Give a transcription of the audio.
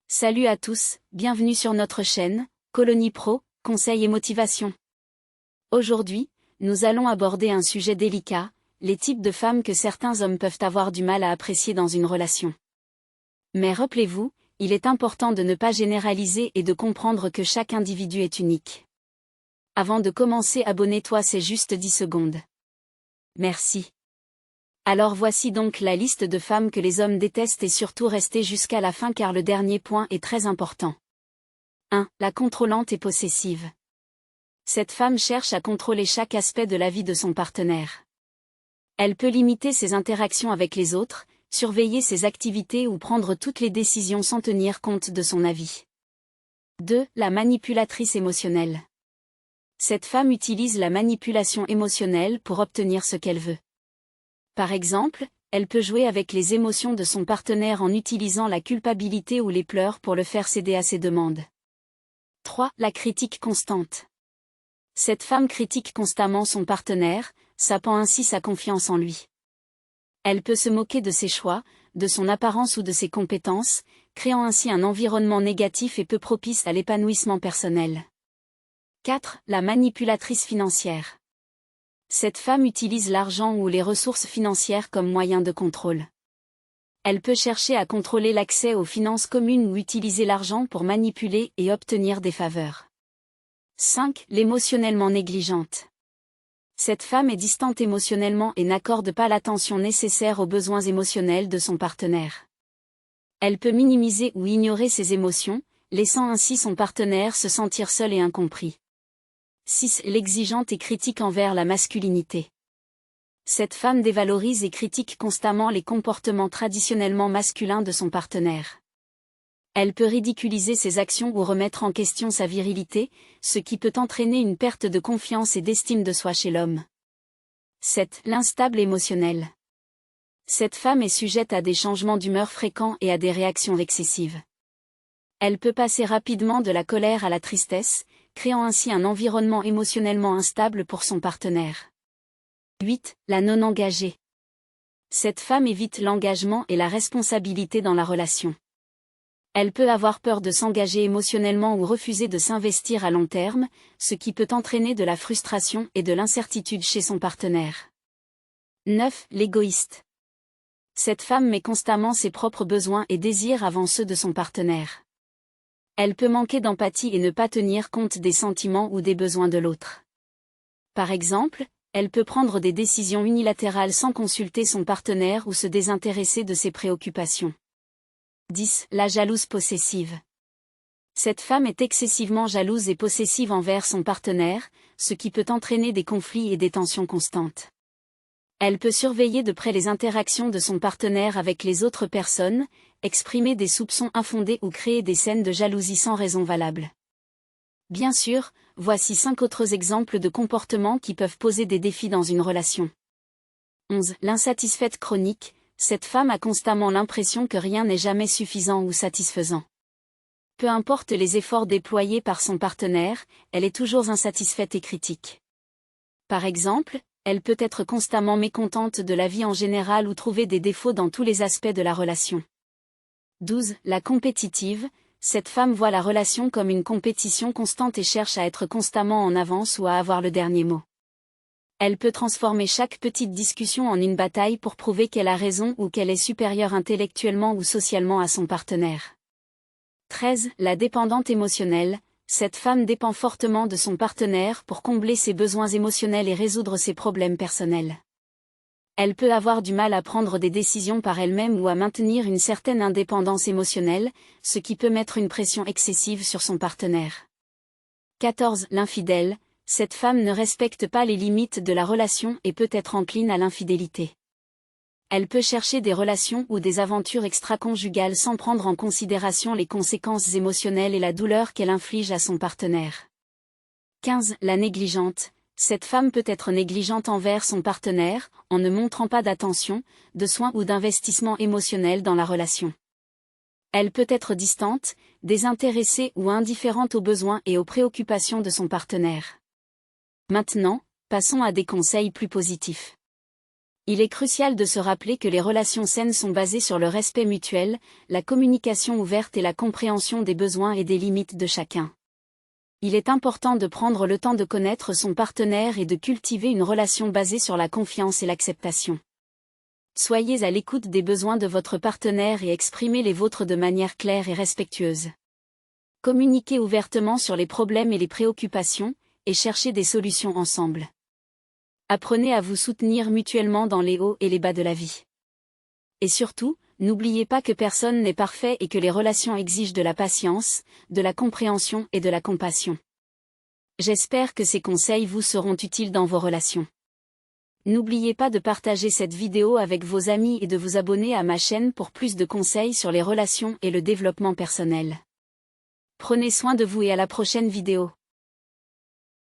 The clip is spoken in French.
Salut à tous, bienvenue sur notre chaîne, Colonie Pro, conseils et motivation. Aujourd'hui, nous allons aborder un sujet délicat, les types de femmes que certains hommes peuvent avoir du mal à apprécier dans une relation. Mais rappelez-vous, il est important de ne pas généraliser et de comprendre que chaque individu est unique. Avant de commencer, abonne-toi, c'est juste 10 secondes. Merci. Alors voici donc la liste de femmes que les hommes détestent et surtout restez jusqu'à la fin car le dernier point est très important. 1. La contrôlante et possessive. Cette femme cherche à contrôler chaque aspect de la vie de son partenaire. Elle peut limiter ses interactions avec les autres, surveiller ses activités ou prendre toutes les décisions sans tenir compte de son avis. 2. La manipulatrice émotionnelle. Cette femme utilise la manipulation émotionnelle pour obtenir ce qu'elle veut. Par exemple, elle peut jouer avec les émotions de son partenaire en utilisant la culpabilité ou les pleurs pour le faire céder à ses demandes. 3. La critique constante. Cette femme critique constamment son partenaire, sapant ainsi sa confiance en lui. Elle peut se moquer de ses choix, de son apparence ou de ses compétences, créant ainsi un environnement négatif et peu propice à l'épanouissement personnel. 4. La manipulatrice financière. Cette femme utilise l'argent ou les ressources financières comme moyen de contrôle. Elle peut chercher à contrôler l'accès aux finances communes ou utiliser l'argent pour manipuler et obtenir des faveurs. 5. L'émotionnellement négligente. Cette femme est distante émotionnellement et n'accorde pas l'attention nécessaire aux besoins émotionnels de son partenaire. Elle peut minimiser ou ignorer ses émotions, laissant ainsi son partenaire se sentir seul et incompris. 6. L'exigeante et critique envers la masculinité. Cette femme dévalorise et critique constamment les comportements traditionnellement masculins de son partenaire. Elle peut ridiculiser ses actions ou remettre en question sa virilité, ce qui peut entraîner une perte de confiance et d'estime de soi chez l'homme. 7. L'instable émotionnel. Cette femme est sujette à des changements d'humeur fréquents et à des réactions excessives. Elle peut passer rapidement de la colère à la tristesse, créant ainsi un environnement émotionnellement instable pour son partenaire. 8. La non-engagée. Cette femme évite l'engagement et la responsabilité dans la relation. Elle peut avoir peur de s'engager émotionnellement ou refuser de s'investir à long terme, ce qui peut entraîner de la frustration et de l'incertitude chez son partenaire. 9. L'égoïste. Cette femme met constamment ses propres besoins et désirs avant ceux de son partenaire. Elle peut manquer d'empathie et ne pas tenir compte des sentiments ou des besoins de l'autre. Par exemple, elle peut prendre des décisions unilatérales sans consulter son partenaire ou se désintéresser de ses préoccupations. 10. La jalouse possessive. Cette femme est excessivement jalouse et possessive envers son partenaire, ce qui peut entraîner des conflits et des tensions constantes. Elle peut surveiller de près les interactions de son partenaire avec les autres personnes, exprimer des soupçons infondés ou créer des scènes de jalousie sans raison valable. Bien sûr, voici 5 autres exemples de comportements qui peuvent poser des défis dans une relation. 11. L'insatisfaite chronique. Cette femme a constamment l'impression que rien n'est jamais suffisant ou satisfaisant. Peu importe les efforts déployés par son partenaire, elle est toujours insatisfaite et critique. Par exemple, elle peut être constamment mécontente de la vie en général ou trouver des défauts dans tous les aspects de la relation. 12. La compétitive. Cette femme voit la relation comme une compétition constante et cherche à être constamment en avance ou à avoir le dernier mot. Elle peut transformer chaque petite discussion en une bataille pour prouver qu'elle a raison ou qu'elle est supérieure intellectuellement ou socialement à son partenaire. 13. La dépendante émotionnelle. Cette femme dépend fortement de son partenaire pour combler ses besoins émotionnels et résoudre ses problèmes personnels. Elle peut avoir du mal à prendre des décisions par elle-même ou à maintenir une certaine indépendance émotionnelle, ce qui peut mettre une pression excessive sur son partenaire. 14. L'infidèle. Cette femme ne respecte pas les limites de la relation et peut être encline à l'infidélité. Elle peut chercher des relations ou des aventures extra-conjugales sans prendre en considération les conséquences émotionnelles et la douleur qu'elle inflige à son partenaire. 15. La négligente. Cette femme peut être négligente envers son partenaire, en ne montrant pas d'attention, de soins ou d'investissement émotionnel dans la relation. Elle peut être distante, désintéressée ou indifférente aux besoins et aux préoccupations de son partenaire. Maintenant, passons à des conseils plus positifs. Il est crucial de se rappeler que les relations saines sont basées sur le respect mutuel, la communication ouverte et la compréhension des besoins et des limites de chacun. Il est important de prendre le temps de connaître son partenaire et de cultiver une relation basée sur la confiance et l'acceptation. Soyez à l'écoute des besoins de votre partenaire et exprimez les vôtres de manière claire et respectueuse. Communiquez ouvertement sur les problèmes et les préoccupations, et cherchez des solutions ensemble. Apprenez à vous soutenir mutuellement dans les hauts et les bas de la vie. Et surtout, n'oubliez pas que personne n'est parfait et que les relations exigent de la patience, de la compréhension et de la compassion. J'espère que ces conseils vous seront utiles dans vos relations. N'oubliez pas de partager cette vidéo avec vos amis et de vous abonner à ma chaîne pour plus de conseils sur les relations et le développement personnel. Prenez soin de vous et à la prochaine vidéo.